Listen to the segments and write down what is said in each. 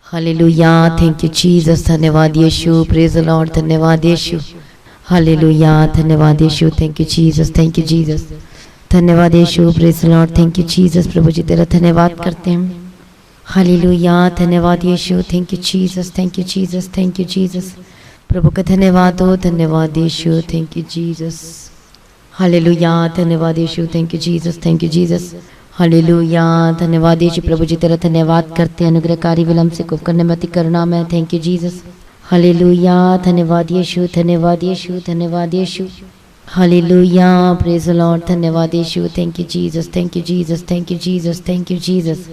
Hallelujah, thank you Jesus, धन्यवाद Yeshu, praise the lord, धन्यवाद यीशु। हालेलुया, धन्यवाद Yeshu, thank you Jesus, thank you Jesus, धन्यवाद Yeshu, praise the lord, thank you Jesus. प्रभु जी तेरा धन्यवाद करते हैं। हालेलुया, धन्यवाद Yeshu, thank you Jesus, thank you Jesus, thank you Jesus. प्रभु का धन्यवाद हो, धन्यवाद यीशु, थैंक यू जीसस। हालेलुया, धन्यवाद Yeshu, thank you Jesus, thank you Jesus. हालेलुया, धन्यवाद यीशु। प्रभु जी तेरा धन्यवाद करते हैं, अनुग्रहकारी विलम्ब से कुप करने मति करुणा में, थैंक यू जीसस। हालेलुया, धन्यवाद यीशु, धन्यवाद यीशु, धन्यवाद यीशु। हालेलुया, प्रेज द लॉर्ड, धन्यवाद Yeshu, thank you Jesus, thank you Jesus, thank you Jesus, thank you Jesus.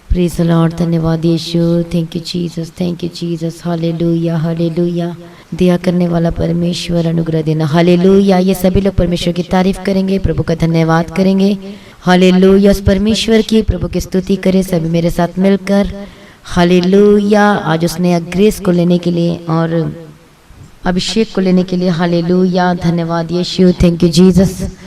Praise the lord, धन्यवाद Yeshu, thank you Jesus, thank you Jesus. हालेलुया, हालेलुया। दया करने वाला परमेश्वर, अनुग्रह देना। हालेलुया, ये सभी लोग परमेश्वर की तारीफ करेंगे, प्रभु का धन्यवाद करेंगे। हालेलुया, उस परमेश्वर की प्रभु की स्तुति करें सभी मेरे साथ मिलकर। हालेलुया, आज उसने ग्रेस को लेने के लिए और अभिषेक को लेने के लिए। हालेलुया, धन्यवाद Yeshu, thank you Jesus.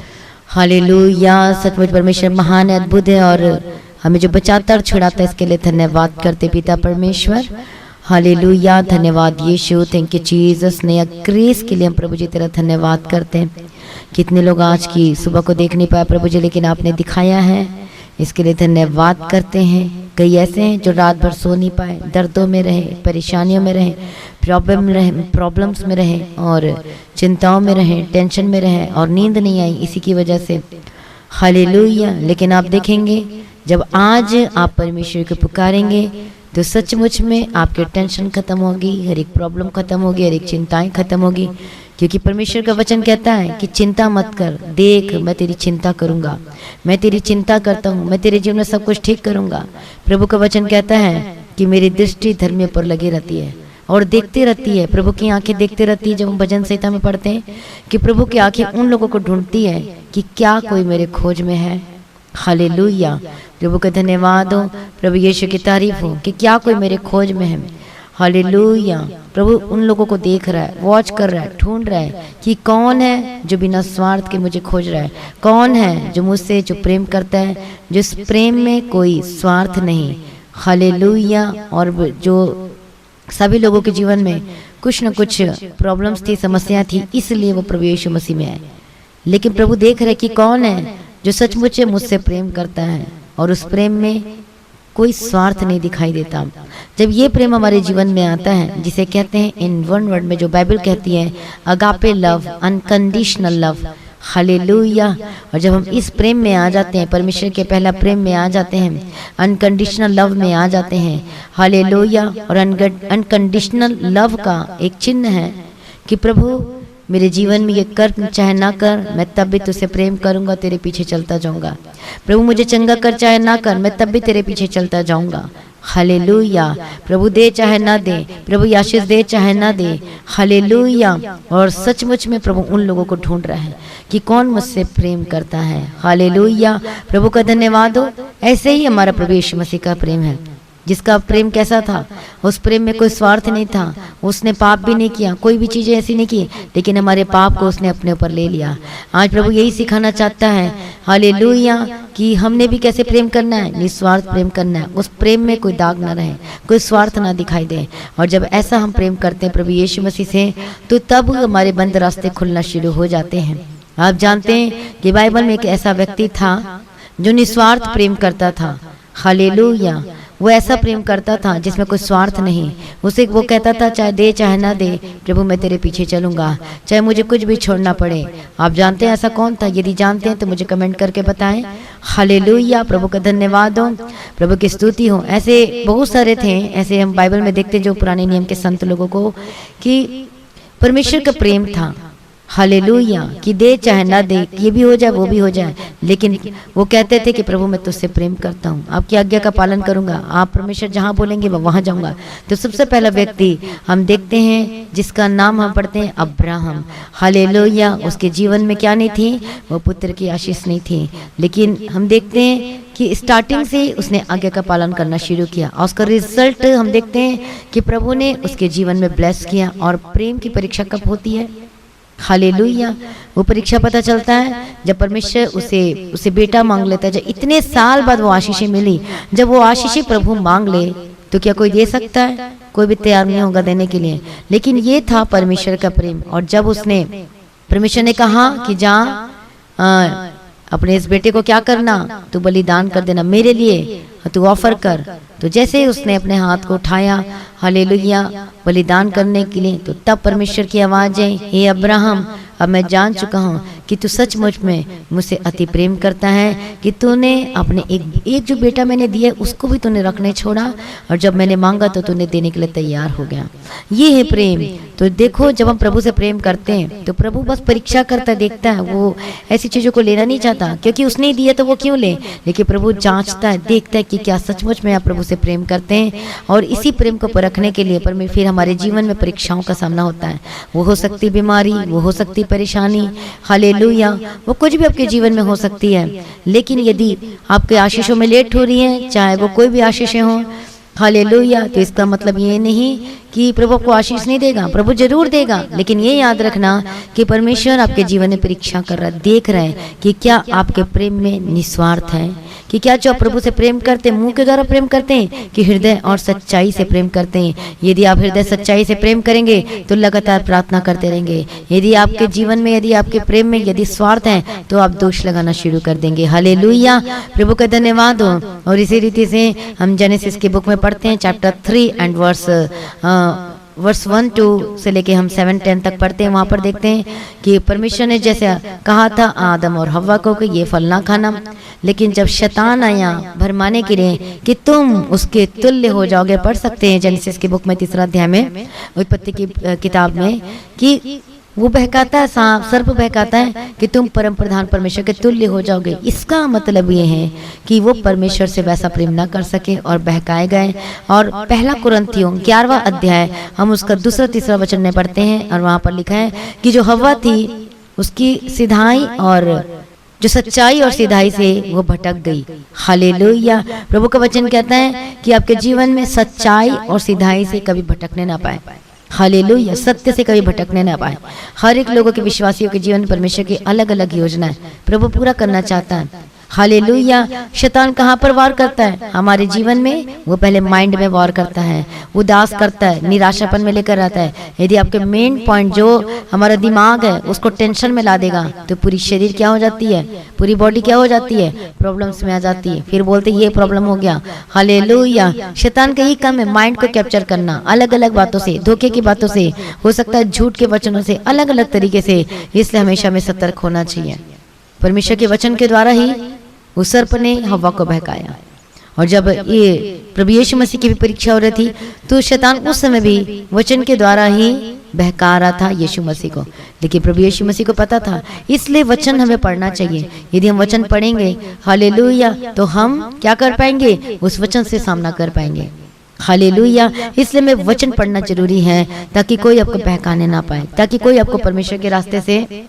Hallelujah, सचमुच परमेश्वर महान है, अद्भुत है और हमें जो बचाता और छुड़ाता है इसके लिए धन्यवाद करते पिता परमेश्वर। हालेलुया, धन्यवाद यीशु, थैंक यू जीसस। नया ग्रेस के लिए हम प्रभु जी तेरा धन्यवाद करते हैं। कितने लोग आज की सुबह को देख नहीं पाए प्रभु जी, लेकिन आपने दिखाया है, इसके लिए धन्यवाद करते हैं। कई ऐसे हैं जो रात भर सो नहीं पाए, दर्दों में रहे, परेशानियों में रहे, प्रॉब्लम्स में रहे और चिंताओं में रहे, टेंशन में रहे और नींद नहीं आई इसी की वजह से। हालेलुया, लेकिन आप देखेंगे जब आज आप परमेश्वर को पुकारेंगे तो सचमुच में आपकी टेंशन खत्म होगी, हर एक प्रॉब्लम खत्म होगी, हर एक चिंताएं खत्म होगी। क्योंकि परमेश्वर का वचन कहता है कि चिंता मत कर, देख मैं तेरी चिंता करूंगा, मैं तेरी चिंता करता हूँ, मैं तेरे जीवन में सब कुछ ठीक करूंगा। प्रभु का वचन कहता है कि मेरी दृष्टि धर्म पर लगी रहती है और देखती रहती है। प्रभु की आंखें देखती रहती है। जब हम भजन संहिता में पढ़ते हैं कि प्रभु की आंखें उन लोगों को ढूंढती है कि क्या कोई मेरे खोज में है। हालेलुया, प्रभु का धन्यवाद हो, प्रभु यीशु की तारीफ हो कि क्या कोई मेरे खोज में है। हालेलुया, प्रभु उन लोगों को देख रहा है, वॉच कर रहा है, ढूंढ रहा है कि कौन है जो बिना स्वार्थ के मुझे खोज रहा है, कौन है जो मुझसे जो प्रेम करता है, जिस प्रेम में कोई स्वार्थ नहीं। हालेलुया, और जो सभी लोगों के जीवन में कुछ न कुछ प्रॉब्लम्स थी, समस्या थी, इसलिए वो प्रभु यीशु मसीह में आए। लेकिन प्रभु देख रहे कि कौन है जो सचमुच मुझसे प्रेम करता है और उस प्रेम में कोई स्वार्थ नहीं दिखाई देता। जब ये प्रेम हमारे जीवन में आता है, जिसे कहते हैं इन वन वर्ड में जो बाइबल कहती है agape love, unconditional love. Hallelujah, और जब हम इस प्रेम में आ जाते हैं, परमेश्वर के पहला प्रेम में आ जाते हैं, अनकंडीशनल लव में आ जाते हैं। हालेलुया, और अनकंडीशनल लव का एक चिन्ह है कि प्रभु मेरे जीवन में ये कर चाहे ना कर, मैं तब भी तुझसे प्रेम करूंगा, तेरे पीछे चलता जाऊंगा। प्रभु मुझे चंगा कर चाहे ना कर, मैं तब भी तेरे पीछे चलता जाऊंगा। हालेलुया, प्रभु दे चाहे ना दे, प्रभु आशीष दे चाहे ना दे। हालेलुया, और सचमुच में प्रभु उन लोगों को ढूंढ रहा है कि कौन मुझसे प्रेम करता है। हालेलुया, प्रभु का धन्यवाद हो। ऐसे ही हमारा प्रभु यीशु मसीह का प्रेम है, जिसका प्रेम कैसा था, उस प्रेम में कोई स्वार्थ नहीं था, उसने पाप भी नहीं किया, कोई भी चीज़ें ऐसी नहीं की, लेकिन हमारे पाप को उसने अपने ऊपर ले लिया। आज प्रभु यही सिखाना चाहता है, हालेलुया, कि हमने भी कैसे प्रेम करना है, निस्वार्थ प्रेम करना है। उस प्रेम में कोई दाग ना रहे, कोई स्वार्थ ना दिखाई दे। और जब ऐसा हम प्रेम करते हैं प्रभु यीशु मसीह से, तो तब हमारे बंद रास्ते खुलना शुरू हो जाते हैं। आप जानते हैं कि बाइबल में एक ऐसा व्यक्ति था जो निस्वार्थ प्रेम करता था। हालेलुया, वो ऐसा प्रेम करता था जिसमें कोई स्वार्थ नहीं। उसे वो कहता था चाहे दे चाहे ना दे, प्रभु मैं तेरे पीछे चलूंगा, चाहे मुझे कुछ भी छोड़ना पड़े। आप जानते हैं ऐसा कौन था? यदि जानते हैं तो मुझे कमेंट करके बताएं। हालेलुया, प्रभु का धन्यवाद हो, प्रभु की स्तुति हो। ऐसे बहुत सारे थे, ऐसे हम बाइबल में देखते जो पुराने नियम के संत लोगों को, कि परमेश्वर का प्रेम था। हालेलुया, कि दे चाहे ना दे, ये भी हो जाए वो भी हो जाए, लेकिन वो कहते थे कि प्रभु मैं तुझसे प्रेम करता हूँ, आपकी आज्ञा का पालन करूंगा, आप परमेश्वर जहाँ बोलेंगे मैं वहाँ जाऊंगा। तो सबसे पहला व्यक्ति हम देखते हैं जिसका नाम हम पढ़ते हैं अब्राहम। हालेलुया, उसके जीवन में क्या नहीं थी, वो पुत्र की आशीष नहीं थी, लेकिन हम देखते हैं कि स्टार्टिंग से उसने आज्ञा का पालन करना शुरू किया और उसका रिजल्ट हम देखते हैं कि प्रभु ने उसके जीवन में ब्लेस किया। और प्रेम की परीक्षा कब होती है? हालेलुया, वो परीक्षा पता चलता है जब परमेश्वर उसे बेटा मांग लेता है। जब इतने साल बाद वो आशीषें मिली, जब वो आशीषें प्रभु मांग ले तो क्या कोई दे सकता है? कोई भी तैयार नहीं होगा देने के लिए। लेकिन ये था परमेश्वर का प्रेम। और जब उसने परमेश्वर ने कहा कि जा अपने इस बेटे को क्या करना, तू बलिदान कर देना मेरे लिए, तू ऑफर कर। तो जैसे ही उसने अपने हाथ को उठाया हालेलुया बलिदान करने के लिए, तो तब परमेश्वर की आवाज है, हे अब्राहम, अब मैं जान चुका हूँ कि तू सचमुच में मुझसे अति प्रेम करता है, कि तूने अपने एक जो बेटा मैंने दिया उसको भी तूने रखने छोड़ा, और जब मैंने मांगा तो तूने देने के लिए तैयार हो गया। ये है प्रेम। तो देखो, जब हम प्रभु से प्रेम करते हैं तो प्रभु बस परीक्षा करता, देखता है। वो ऐसी चीजों को लेना नहीं चाहता, क्योंकि उसने ही दिया तो वो क्यों ले। लेकिन प्रभु जांचता है, देखता है कि क्या सचमुच में आप प्रभु से प्रेम करते हैं। और इसी प्रेम को परखने के लिए फिर हमारे जीवन में परीक्षाओं का सामना होता है। वो हो सकती बीमारी, वो हो सकती परेशानी, हालेलुया, वो कुछ भी आपके जीवन में हो सकती है। लेकिन यदि आपके आशीषों में लेट हो रही है, चाहे वो कोई भी आशीषें हों, हालेलुया, तो इसका मतलब ये नहीं कि प्रभु आपको आशीष नहीं देगा, प्रभु जरूर देगा। लेकिन ये याद रखना कि परमेश्वर आपके जीवन में परीक्षा कर रहा है, देख रहा है कि क्या आपके प्रेम में निस्वार्थ है, कि क्या जो आप प्रभु से प्रेम करते हैं मुंह के द्वारा प्रेम करते हैं, कि हृदय और सच्चाई से प्रेम करते हैं। यदि आप हृदय सच्चाई से प्रेम करेंगे तो लगातार प्रार्थना करते रहेंगे। यदि आपके जीवन में, यदि आपके प्रेम में यदि स्वार्थ है, तो आप दोष लगाना शुरू कर देंगे। हालेलुया, प्रभु का धन्यवाद हो। और इसी रीति से हम जेनेसिस की बुक में पढ़ते हैं, चैप्टर 3 एंड वर्स 1-2 से लेके हम 7-10 तक पढ़ते हैं। वहां पर देखते हैं कि परमेश्वर ने जैसे कहा था आदम और हव्वा को कि ये फल ना खाना, लेकिन जब शैतान आया भरमाने के लिए कि तुम उसके तुल्य हो जाओगे, पढ़ सकते हैं जेनेसिस की बुक में 3 अध्याय में, उत्पत्ति की किताब में, कि वो बहकाता है, सांप सर्प बहकाता है कि तुम परम प्रधान परमेश्वर के तुल्य हो जाओगे। इसका मतलब ये है कि वो परमेश्वर से वैसा प्रेम ना कर सके और बहकाए गए। और पहला कुरिन्थियों 11वां अध्याय हम उसका 2-3 वचन में पढ़ते हैं, और वहां पर लिखा है कि जो हव्वा थी उसकी सिधाई और जो सच्चाई और सीधाई से वो भटक गई। हालेलुया, प्रभु का वचन कहता है कि आपके जीवन में सच्चाई और सीधाई से कभी भटकने ना पाए। हालेलुया, सत्य से कभी भटकने ना पाए। हर एक लोगों के विश्वासियों के जीवन परमेश्वर की अलग अलग योजना है, प्रभु पूरा करना चाहता है। हालेलुया, शैतान कहाँ पर वार करता है हमारे जीवन में? वो पहले माइंड में वार करता है, उदास करता है, निराशापन में लेकर आता है। यदि आपके मेन पॉइंट जो हमारा दिमाग है उसको टेंशन में ला देगा, तो पूरी शरीर क्या हो जाती है, पूरी बॉडी क्या हो जाती है, प्रॉब्लम्स में आ जाती है। फिर बोलते ये प्रॉब्लम हो गया। हालेलुया, शैतान का ही काम है माइंड को कैप्चर करना, अलग अलग बातों से, धोखे की बातों से, हो सकता है झूठ के वचनों से, अलग अलग तरीके से। इसलिए हमेशा हमें सतर्क होना चाहिए। परमेश्वर के वचन के द्वारा ही उस सर्प ने हव्वा को बहकाया। और जब ये प्रभु यीशु मसीह की भी परीक्षा हो रही थी, तो शैतान उस समय भी वचन के द्वारा ही बहका रहा था यीशु मसीह को। लेकिन प्रभु यीशु मसीह को पता था, इसलिए वचन हमें पढ़ना चाहिए। यदि हम वचन पढ़ेंगे हालेलुया, तो हम क्या कर पाएंगे, उस वचन से सामना कर पाएंगे। हालेलुया, इसलिए में वचन पढ़ना जरूरी है, ताकि कोई आपको बहकाने ना पाए, ताकि कोई आपको परमेश्वर के रास्ते से,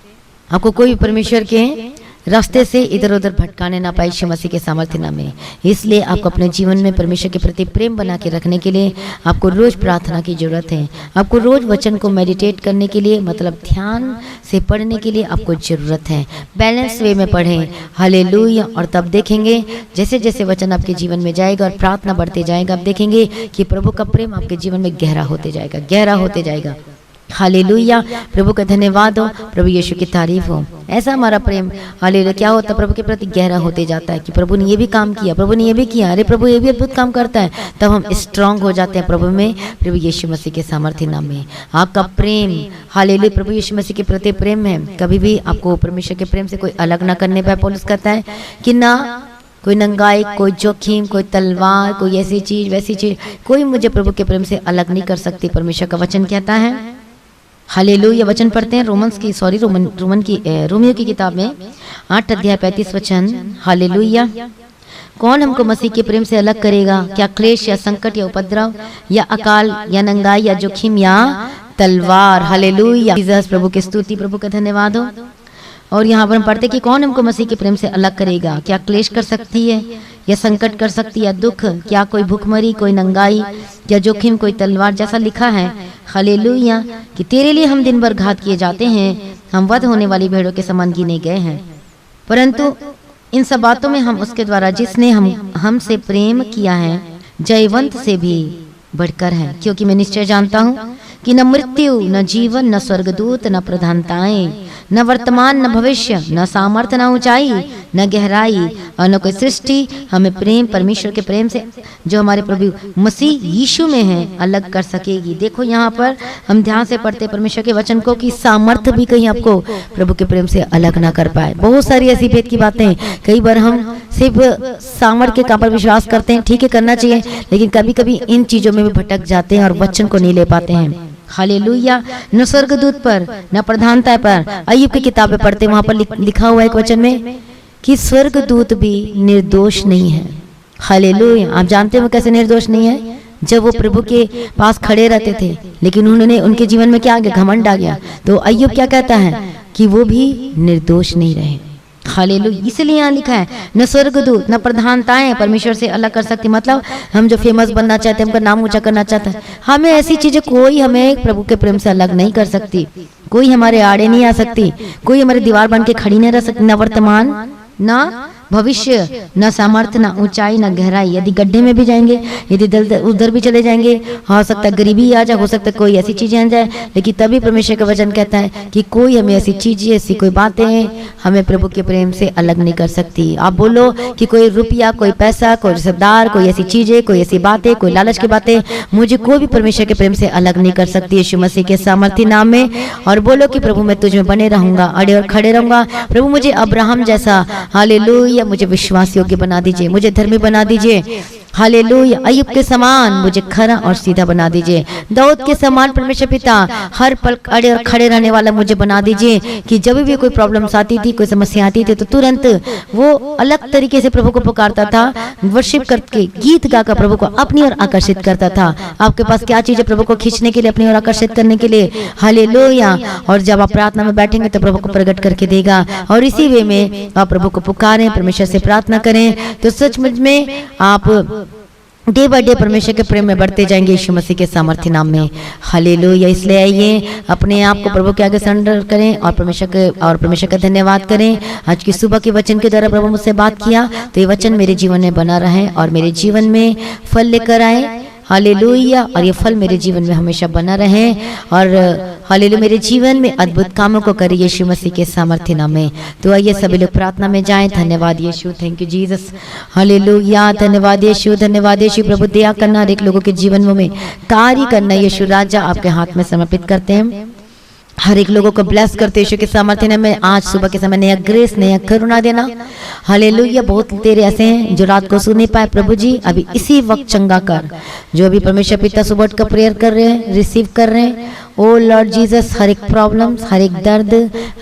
आपको कोई परमेश्वर के रास्ते से इधर उधर भटकाने ना पाए, यीशु मसीह के सामर्थ्य नाम में। इसलिए आपको अपने जीवन में परमेश्वर के प्रति प्रेम बना के रखने के लिए आपको रोज प्रार्थना की जरूरत है। आपको रोज वचन को मेडिटेट करने के लिए, मतलब ध्यान से पढ़ने के लिए आपको जरूरत है। बैलेंस वे में पढ़ें। हालेलुया, और तब देखेंगे जैसे जैसे वचन आपके जीवन में जाएगा और प्रार्थना बढ़ते जाएगा, आप देखेंगे कि प्रभु का प्रेम आपके जीवन में गहरा होते जाएगा, गहरा होते जाएगा। हालेलुया, प्रभु का धन्यवाद हो, प्रभु यीशु की तारीफ हो। ऐसा हमारा प्रेम हालेलुया क्या होता है, प्रभु के प्रति गहरा होते जाता है कि प्रभु ने ये भी काम किया, प्रभु ने ये भी किया, अरे प्रभु ये भी अद्भुत काम करता है। तब हम स्ट्रांग हो जाते हैं प्रभु में, प्रभु यीशु मसीह के सामर्थ्य नाम में। आपका प्रेम हालेलुया प्रभु यीशु मसीह के प्रति प्रेम है, कभी भी आपको परमेश्वर के प्रेम से कोई अलग ना करने पाए। पौलुस कहता है कि ना कोई नंगाई, कोई जोखिम, कोई तलवार, कोई ऐसी चीज वैसी चीज, कोई मुझे प्रभु के प्रेम से अलग नहीं कर सकती। परमेश्वर का वचन कहता है। हालेलुया, वचन पढ़ते हैं रोमियो की किताब में 8 अध्याय 35 वचन। हालेलुया, कौन हमको मसीह के प्रेम से अलग करेगा? क्या क्लेश या संकट या उपद्रव या अकाल या नंगाई या जोखिम या तलवार? हालेलुया, जीसस, प्रभु की स्तुति, प्रभु का धन्यवाद हो। और यहाँ पर हम पढ़ते कि कौन हमको मसीह के प्रेम से अलग करेगा? क्या क्लेश कर सकती है या संकट कर सकती है, दुख, क्या कोई भूखमरी, कोई नंगाई या जोखिम, कोई तलवार? जैसा लिखा है हालेलुया कि तेरे लिए हम दिन भर घात किए जाते हैं, हम वध होने वाली भेड़ों के समान गिने गए हैं। परंतु इन सब बातों में हम उसके द्वारा जिसने हमसे प्रेम किया है जयवंत से भी बढ़कर है, क्योंकि मैं निश्चय जानता हूँ कि न मृत्यु, न जीवन, न स्वर्गदूत, न प्रधानताएं, न वर्तमान, न भविष्य, न सामर्थ्य, न ऊंचाई, न गहराई और न कोई सृष्टि हमें प्रेम, परमेश्वर के प्रेम से जो हमारे प्रभु मसीह यीशु में है अलग कर सकेगी। देखो यहाँ पर हम ध्यान से पढ़ते परमेश्वर के वचन को कि सामर्थ्य भी कहीं आपको प्रभु के प्रेम से अलग ना कर पाए। बहुत सारी ऐसी भेद की बातें, कई बार हम सिर्फ सामर्थ्य के काम पर विश्वास करते हैं, ठीक है करना चाहिए, लेकिन कभी कभी इन चीजों में भी भटक जाते हैं और वचन को नहीं ले पाते हैं। हालेलुया। न स्वर्गदूत पर, न प्रधानता पर। अय्यूब की किताबें पढ़ते, वहां पर लिखा हुआ है एक वचन में कि स्वर्गदूत भी निर्दोष नहीं है। हालेलुया। आप जानते हो कैसे निर्दोष नहीं है? जब वो प्रभु के पास खड़े रहते थे, लेकिन उन्होंने उनके जीवन में क्या आ गया? घमंड आ गया। तो अय्यूब क्या कहता है कि वो भी निर्दोष नहीं रहे। हालेलुया। इसलिए यहाँ लिखा है न स्वर्गदूत, न प्रधानताएं परमेश्वर से अलग कर सकती। मतलब हम जो फेमस बनना चाहते हैं, हमका नाम ऊंचा करना चाहता है, हमें ऐसी चीजें कोई हमें प्रभु के प्रेम से अलग नहीं कर सकती। कोई हमारे आड़े नहीं आ सकती, कोई हमारी दीवार बन के खड़ी नहीं रह सकती। न वर्तमान, न भविष्य, न सामर्थ्य, न ऊंचाई, न गहराई। यदि गड्ढे में भी जाएंगे, यदि उधर भी चले जाएंगे, हो सकता है गरीबी आ जाए, हो सकता है कोई ऐसी चीजें आ जाए, लेकिन तभी परमेश्वर का वचन कहता है कि कोई हमें ऐसी चीजें, ऐसी कोई बातें हमें प्रभु के प्रेम से अलग नहीं कर सकती। आप बोलो कि कोई रुपया, कोई पैसा, कोई रिश्तेदार, कोई ऐसी चीजें, कोई ऐसी बातें, कोई लालच की बातें मुझे कोई भी परमेश्वर के प्रेम से अलग नहीं कर सकती यीशु मसीह के सामर्थ्य नाम में। और बोलो कि प्रभु मैं तुझ में बने रहूंगा, अड़े और खड़े रहूंगा। प्रभु मुझे अब्राहम जैसा, हालेलुया, मुझे विश्वास योग्य बना दीजिए, मुझे धर्मी बना दीजिए। हालेलुया। अय्यूब के समान मुझे खरा और सीधा बना दीजिए। दाऊद के समान परमेश्वर पिता हर पल अड़े और खड़े रहने वाला मुझे बना दीजिए कि जब भी कोई प्रॉब्लम्स आती थी, कोई समस्या आती थी, तो तुरंत वो अलग तरीके से प्रभु को पुकारता था, वर्शिप करके, गीत गाकर प्रभु को अपनी ओर आकर्षित करता था। आपके पास क्या चीज है प्रभु को खींचने के लिए, अपनी ओर आकर्षित करने के लिए? हालेलुया। और जब आप प्रार्थना में बैठेंगे तो प्रभु को प्रकट करके देगा। और इसी वे में आप प्रभु को पुकारें, परमेश्वर से प्रार्थना करें, तो सचमुच में आप डे बाय डे परमेश्वर के प्रेम में बढ़ते जाएंगे यीशु मसीह के सामर्थ्य नाम में। हालेलुया। इसलिए आइए अपने आप को प्रभु के आगे सरेंडर करें और परमेश्वर का धन्यवाद करें। आज की सुबह के वचन के द्वारा प्रभु मुझसे बात किया, तो ये वचन मेरे जीवन में बना रहे और मेरे जीवन में फल लेकर आए। हालेलुया। और ये फल मेरे जीवन में हमेशा बना रहे और हालेलुया मेरे जीवन में अद्भुत कामों को करे यीशु मसीह के सामर्थ्य नाम में। तो आइए सभी लोग प्रार्थना में जाएं। धन्यवाद यीशु, थैंक यू जीसस। हालेलुया। धन्यवाद यीशु, धन्यवाद यीशु। प्रभु दया करना, हर एक लोगों के जीवन में कार्य करना यीशु राजा आपके हाथ में समर्पित करते हैं। हर एक लोगों को ब्लेस करते यीशु के सामर्थ्य नाम में। आज सुबह के समय नया ग्रेस, नया करुणा देना। हालेलुया। बहुत तेरे ऐसे हैं जो रात को सो नहीं पाए, प्रभु जी अभी इसी वक्त चंगा कर। जो अभी परमेश्वर पिता सुबह उठ कर प्रेयर कर रहे हैं, रिसीव कर रहे हैं, ओ लॉर्ड जीसस, हर एक प्रॉब्लम, हर एक दर्द,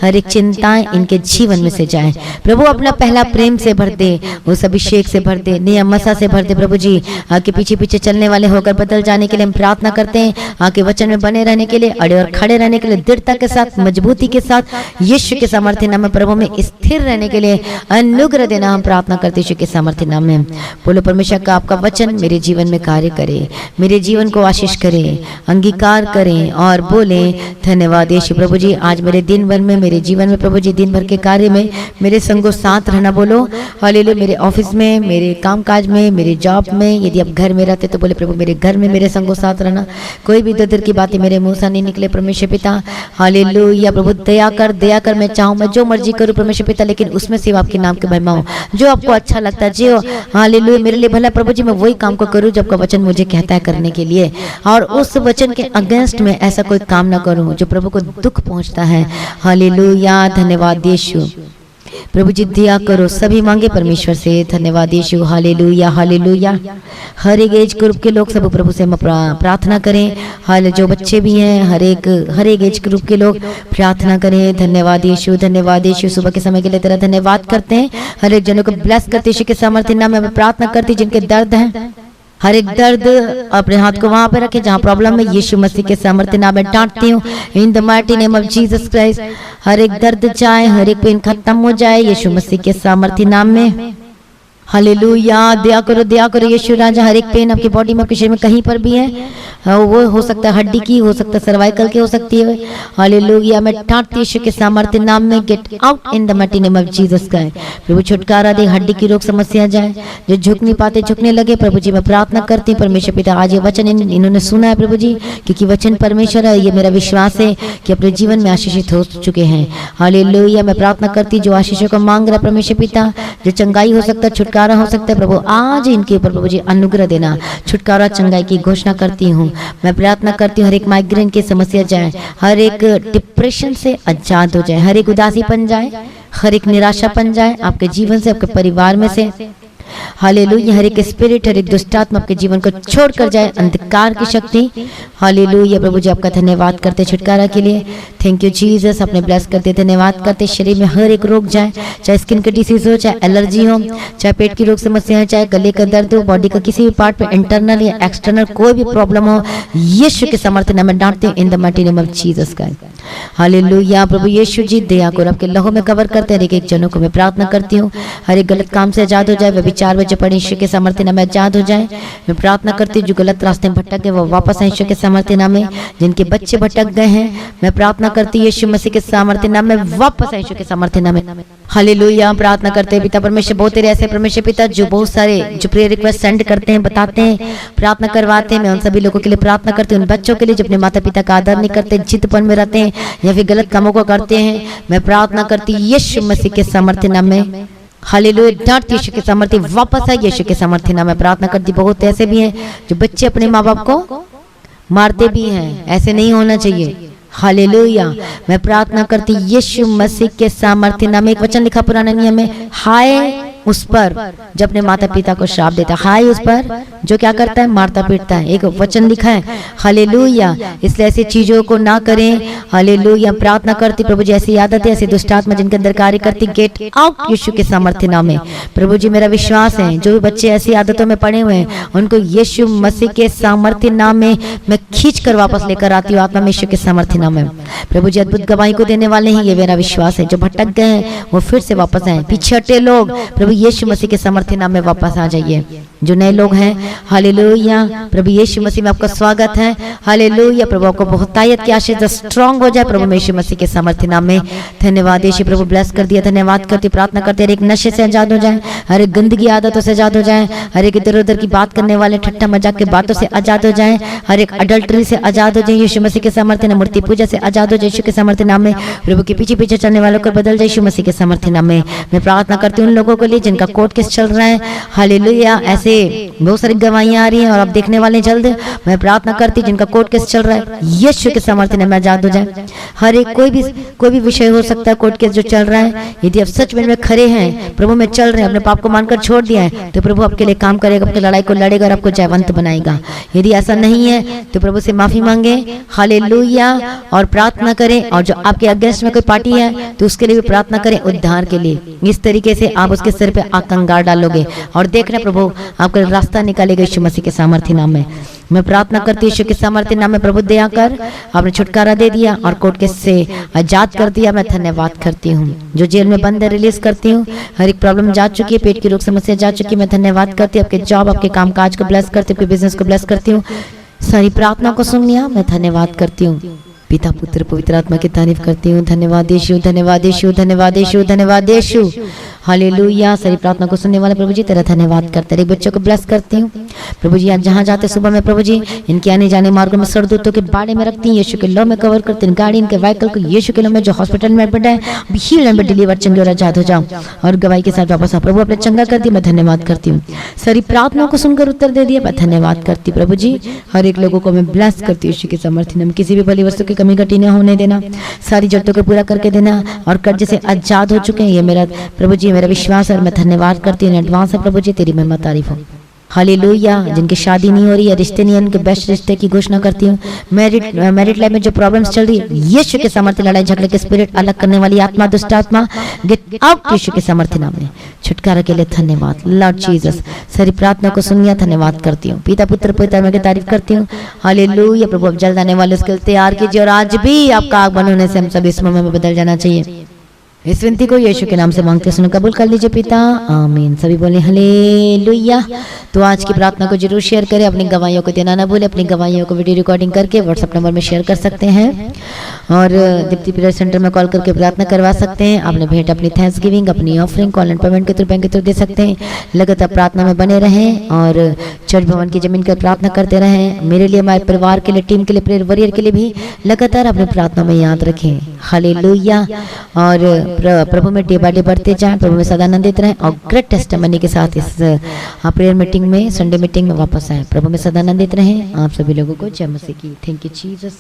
हर एक चिंताएं इनके जीवन में से जाए। प्रभु अपना पहला प्रेम से भर दे, उस अभिषेक से भर दे, नया मसा से भर दे। प्रभु जी आके पीछे पीछे चलने वाले होकर बदल जाने के लिए हम प्रार्थना करते हैं। आके वचन में बने रहने के लिए, अड़े और खड़े रहने के लिए, दृढ़ता के साथ, मजबूती के साथ यीशु के सामर्थ्य नाम में प्रभु में स्थिर रहने के लिए अनुग्रह देना हम प्रार्थना करते यीशु के सामर्थ्य नाम में। बोलो परमेश्वर का आपका वचन मेरे जीवन में कार्य करे, मेरे जीवन को आशीष करे, अंगीकार करें और बोले धन्यवाद यीशु। प्रभु जी आज मेरे दिन भर में, मेरे जीवन में प्रभु जी दिन भर के कार्य में मेरे संगो साथ रहना। बोलो हालेलुया। मेरे ऑफिस में, मेरे कामकाज में, मेरे जॉब में, यदि आप घर में रहते तो बोले प्रभु मेरे घर में मेरे संगो साथ रहना। कोई भी इधर की बातें मेरे मुंह से नहीं निकले परमेश्वर पिता। हालेलुया। प्रभु दया कर, दया कर। मैं चाहूँ मैं जो मर्जी करूँ परमेश्वर पिता, लेकिन उसमें सिर्फ आपके नाम की महिमा हो। जो आपको अच्छा लगता है जो हालेलुया मेरे लिए भला प्रभु जी, मैं वही काम को करूँ जब का वचन मुझे कहता है करने के लिए, और उस वचन के अगेंस्ट में ऐसा कोई काम ना करूं जो प्रभु को दुख पहुंचता है। हालेलुया। धन्यवाद यीशु। प्रभु जी दया करो, सभी मांगे परमेश्वर से। धन्यवाद यीशु। हालेलुया। हालेलुया। हर एक एज ग्रुप के लोग सब प्रभु से प्रार्थना करें। हाल जो बच्चे भी हैं, हर एक एज ग्रुप के लोग प्रार्थना करें। धन्यवाद यीशु, धन्यवाद यीशु। सुबह के समय के लिए तेरा धन्यवाद करते हैं। हर एक जनों को ब्लेस करते यीशु के सामर्थ्य नाम में प्रार्थना करते जिनके दर्द हैं, हर एक दर्द अपने हाथ को वहां पे रखे जहां प्रॉब्लम है, यीशु मसीह के सामर्थ्य नाम में डांटती हूँ in the mighty name of Jesus Christ. हर एक दर्द जाए, हर एक पेन खत्म हो जाए यीशु मसीह के सामर्थ्य नाम में। हालेलुया, दया करो यीशु राजा। हर एक पेन आपकी बॉडी में, आपके शरीर में कहीं पर भी है, वो हो सकता है हड्डी की, हो सकता है सर्वाइकल की, हो सकती है। हालेलुया, मैं डांटती यीशु के सामर्थ्य नाम में, get out in the mighty name of Jesus Christ. प्रभु छुटकारा दे, हड्डी की रोग समस्या जाए, जो झुक नहीं पाते झुकने लगे। प्रभु जी मैं प्रार्थना करती हूँ परमेश्वर पिता, आज ये वचन इन्होंने सुना है प्रभु जी, क्योंकि वचन परमेश्वर है। ये मेरा विश्वास है कि अपने जीवन में आशीषित हो चुके हैं। हालेलुया, मैं प्रार्थना करती जो आशीषों को मांग रहा है परमेश्वर पिता, जो चंगाई हो सकता है, छुटकारा हो सकता है, प्रभु आज इनके ऊपर प्रभु जी अनुग्रह देना, छुटकारा चंगाई की घोषणा करती हूँ। मैं प्रार्थना करती हूँ हर एक माइग्रेन की समस्या जाए, हर एक डिप्रेशन से आजाद हो जाए, हर एक उदासीपन जाए, हर एक निराशापन जाए आपके जीवन से, आपके परिवार में से। हालेलुया, हर एक स्पिरिट, हर एक दुष्टात्मा आपके जीवन को छोड़कर जाए, अंधकार की शक्ति। हालेलुया, प्रभु जी आपका धन्यवाद करते छुटकारा के लिए। थैंक यू जीसस, अपने ब्लेस करते, धन्यवाद करते। शरीर में हर एक रोग जाए, चाहे स्किन का डिसीज हो, चाहे एलर्जी हो, चाहे पेट की रोग समस्या हो, चाहे गले का दर्द हो, बॉडी का किसी भी पार्ट पे इंटरनल या एक्सटर्नल कोई भी प्रॉब्लम हो, यीशु के समर्थन में मैं डांटती हूँ in the mighty name of Jesus Christ. हालेलुया, प्रभु यीशु जी दया करो, आपके लहू में कवर करते हैं। एक जनों को मैं प्रार्थना करती हूँ हर एक गलत काम से आजाद हो जाए, वे विचार व चपड़ यीशु के समर्थन में आजाद हो जाए। मैं प्रार्थना करती हूँ जो गलत रास्ते में भटक गए वो वापस आए यीशु के समर्थन में, जिनके बच्चे भटक गए हैं मैं प्रार्थना करती हूँ यीशु मसीह के समर्थन में वापस आए यीशु के समर्थन में। हालेलुया, प्रार्थना करते हैं पिता परमेश्वर, बहुत तेरे ऐसे परमेश्वर पिता जो बहुत सारे जो प्रेयर रिक्वेस्ट सेंड करते हैं, बताते हैं, प्रार्थना करवाते हैं, मैं उन सभी लोगों के लिए प्रार्थना करती हूँ। उन बच्चों के लिए जो अपने माता पिता का आदर नहीं करते, जिद्दपन में रहते हैं या फिर गलत कामों को करते हैं, मैं प्रार्थना करती हूँ यीशु मसीह के समर्थन में। हालेलुया, डांटती यीशु के समर्थन वापस आए यीशु के समर्थन में। प्रार्थना करती बहुत ऐसे भी हैं जो बच्चे अपने माँ बाप को मारते भी हैं, ऐसे नहीं होना चाहिए। हालेलुया, मैं प्रार्थना करती यीशु मसीह के सामर्थ्य नाम में। एक वचन लिखा पुराने नियम में, हाय उस पर जो अपने माता पिता को श्राप देता है, हाय उस पर जो क्या करता है, मारता पीटता है। एक वचन लिखा है। हालेलुया, इसलिए ऐसी चीजों को ना करें। हालेलुया, प्रार्थना करती प्रभु जी ऐसी आदत है, ऐसी दुष्ट आत्मा जिनके अंदर कार्य करती, गेट आउट यीशु के सामर्थ्य नाम में। प्रभु जी मेरा विश्वास है जो भी बच्चे ऐसी आदतों में पड़े हुए हैं उनको यीशु मसीह के सामर्थ्य नाम में मैं खींच कर वापस लेकर आती हूँ आत्मा में यीशु के सामर्थ्य नाम में। प्रभु जी अद्भुत गवाही को देने वाले हैं, ये मेरा विश्वास है। जो भटक गए हैं वो फिर से वापस आए, पीछे हटे लोग प्रभु यीशु मसीह के समर्थन नाम में वापस आ जाइए। जो नए लोग हैं हालेलुया, प्रभु यीशु मसीह में आपका स्वागत है। हालेलुया, प्रभु आपको बहुत ताकत की आशीष स्ट्रांग हो जाए प्रभु यीशु मसीह के समर्थन नाम में। धन्यवाद यीशु, प्रभु ब्लेस कर दिया, धन्यवाद करती प्रार्थना करते हर एक नशे से आजाद हो जाए, हर एक गंदगी आदतों से आजाद हो जाए, हर एक इधर उधर की बात करने वाले ठट्ठा मजाक की बातों से आजाद हो जाए, हर एक अडल्टरी से आजाद हो जाए यीशु मसीह के समर्थन, मूर्ति पूजा से आजाद हो जाए यीशु के समर्थन नाम में। प्रभु के पीछे पीछे चलने वालों को बदल जाए यीशु मसीह के समर्थन नाम में। मैं प्रार्थना करती हूँ उन लोगों के लिए जिनका कोर्ट केस चल रहा है। हालेलुया, ऐसे बहुत सारी गवाहियां आ रही हैं और आप देखने वाले जल्द। मैं प्रार्थना करती जिनका कोर्ट केस चल रहा है यीशु के समर्थन में आजाद हो जाए। हर एक कोई भी विषय हो सकता है कोर्ट केस जो चल रहा है, यदि आप सच में खड़े हैं प्रभु में चल रहे हैं, अपने पाप को मानकर छोड़ दिया है तो प्रभु आपके लिए काम करेगा, आपकी लड़ाई को लड़ेगा और आपको जयवंत बनाएगा। यदि ऐसा नहीं है तो प्रभु से माफी मांगे, हालेलुया, और प्रार्थना करें। और जो आपके अगेंस्ट में कोई पार्टी है तो उसके लिए भी प्रार्थना करें उद्धार के लिए। इस तरीके से आप उसके सिर पे कंगार डालोगे और देख रहे प्रभु आपका रास्ता निकालेगा यीशु मसीह के सामर्थ्य नाम में। मैं प्रार्थना करती हूँ यीशु के सामर्थ्य नाम में। प्रभु दया कर, आपने छुटकारा दे दिया और कोर्ट केस से आजाद कर दिया। मैं धन्यवाद करती हूँ। जो जेल में बंद है रिलीज करती हूँ, हर एक प्रॉब्लम जा चुकी है, पेट की रोग समस्या जा चुकी है, मैं धन्यवाद करती हूँ। आपके जॉब, आपके कामकाज को ब्लेस करती हूँ, आपके बिजनेस को ब्लेस करती हूँ। सारी प्रार्थना को सुन लिया, मैं धन्यवाद करती हूँ। पिता पुत्र पवित्र आत्मा की तारीफ करती हूँ। धन्यवाद यीशु, धन्यवाद यीशु, धन्यवाद यीशु, धन्यवाद यीशु। हालेलुया, सारी प्रार्थना को सुनने वाले प्रभु जी तेरा धन्यवाद करते रहे। बच्चों को ब्लेस करती हूँ प्रभु जी। आज जहाँ जाते सुबह में प्रभु जी इनके आने जाने मार्गों में सरदूतों के बाड़े में रखती हैं, यीशु के लो में कवर करती हैं। गाड़ी इनके व्हीकल को यीशु के लो में, जो हॉस्पिटल में एडमिट है हील में डिलीवर, चंगे और आजाद हो जाओ और गवाही के साथ वापस आओ। प्रभु अपने चंगा कर दिया, मैं धन्यवाद करती हूँ। सारी प्रार्थनाओं को सुनकर उत्तर दे दिया, मैं धन्यवाद करती प्रभु जी। हर एक लोगों को मैं ब्लेस करती हूँ यीशु के समर्थन में। किसी भी भली वस्तु की कमी घटी न होने देना, सारी जरूरतों को पूरा करके देना और कर्ज से आजाद हो चुके हैं, ये मेरा प्रभु जी मेरा विश्वास और मैं धन्यवाद करती हूँ एडवांस है प्रभु जी, तेरी महिमा तारीफ हो। हालेलुया, जिनकी शादी नहीं हो रही है, रिश्ते नहीं है, उनके बेस्ट रिश्ते की घोषणा करती हूँ। मैरिड लाइफ में जो प्रॉब्लम्स चल रही है यीशु के समर्थन, लड़ाई झगड़े के स्पिरिट, अलग करने वाली आत्मा, दुष्ट आत्मा, गेट आउट यीशु के समर्थन नाम में। छुटकारा के लिए धन्यवाद लॉर्ड जीसस। सारी प्रार्थना को सुनिए, धन्यवाद करती हूँ। पिता पुत्र पवित्र में तारीफ करती हूँ। हालेलुया, प्रभु अब जल्द आने वाले उसके तैयार कीजिए और आज भी आपका आगमन होने से हम सब इस समय में बदल जाना चाहिए। इस विनती को यीशु के नाम से मांगते सुन कबूल कर लीजिए पिता, आमीन। सभी बोले हालेलुया। तो आज की प्रार्थना को जरूर शेयर करें, अपनी गवाहियों को देना ना भूलें। अपनी गवाहियों को वीडियो रिकॉर्डिंग करके व्हाट्सएप नंबर में शेयर कर सकते हैं और दीप्ति प्रेयर सेंटर में कॉल करके प्रार्थना करवा सकते हैं। अपने भेंट, अपनी थैंक्स गिविंग, अपनी ऑफरिंग ऑनलाइन पेमेंट के थ्रू, बैंक के थ्रू दे सकते हैं। लगातार प्रार्थना में बने रहें और चर्च भवन की जमीन पर प्रार्थना करते रहें। मेरे लिए, हमारे परिवार के लिए, टीम के लिए, प्रेयर वॉरियर के लिए भी लगातार अपनी प्रार्थना में याद रखें। हालेलुया। और प्रभु में डे बाय डे बढ़ते जाएं, प्रभु में सदा आनंदित रहें और ग्रेट टेस्टिमनी के साथ इस प्रेयर मीटिंग में, संडे मीटिंग में वापस आए। प्रभु में सदा आनंदित रहें। आप सभी लोगों को जय मसीह की। Thank you Jesus.